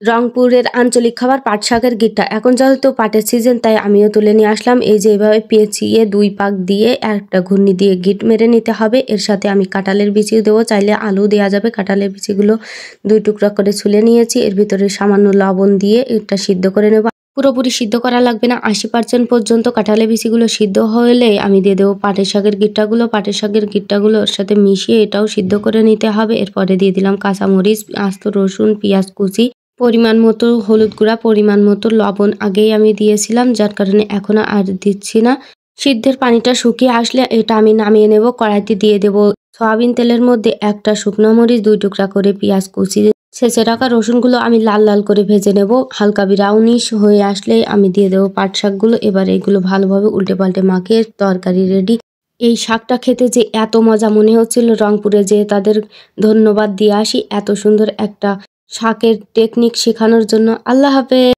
রংপুরের আঞ্চলিক খাবার পাট শাকের গিট্টা। এখন যেহেতু পাটের সিজন তাই আমিও তুলে নিয়ে আসলাম। এই যে এভাবে পেঁচিয়ে 2 পাক দিয়ে একটা ঘূর্ণি দিয়ে গিট মেরে নিতে হবে। এর সাথে আমি কাঁঠালের বিচি দেবো, চাইলে আলু দেওয়া যাবে। কাঁঠালের বিচিগুলো 2 টুকরা করে ছুলে নিয়েছি। এর ভিতরে সামান্য লবণ দিয়ে এটা সিদ্ধ করে নেব। পুরোপুরি সিদ্ধ করা লাগবে না, 80% পর্যন্ত কাঁঠালের বিচিগুলো সিদ্ধ হলে আমি দিয়ে দেবো পাটের শাকের গিট্টাগুলো। পাটের শাকের গিট্টাগুলো ওর সাথে মিশিয়ে এটাও সিদ্ধ করে নিতে হবে। এরপরে দিয়ে দিলাম কাঁচামরিচ, আস্ত রসুন, পেঁয়াজ কুচি, পরিমাণ মতো হলুদ গুঁড়া, পরিমাণ মতো লবণ আগেই আমি দিয়েছিলাম, যার কারণে এখন আর দিচ্ছি না। সিদ্ধের পানিটা শুকিয়ে আসলে এটা আমি নামিয়ে নেব। কড়াইতে দিয়ে দেব সয়াবিন তেলের মধ্যে একটা শুকনো মরিচ, 2 টুকরা করে পেঁয়াজ কুচি, ছেঁচে রাখা রসুনগুলো আমি লাল লাল করে ভেজে নেব। হালকা ব্রাউনিশ হয়ে আসলে আমি দিয়ে দেবো পাট শাকগুলো। এবার এইগুলো ভালোভাবে উল্টে পাল্টে মাখিয়ে তরকারি রেডি। এই শাকটা খেতে যে এত মজা, মনে হচ্ছিল রংপুরে যে তাদের ধন্যবাদ দিয়ে আসি এত সুন্দর একটা শাকের টেকনিক শেখানোর জন্য। আল্লাহ হাফেজ।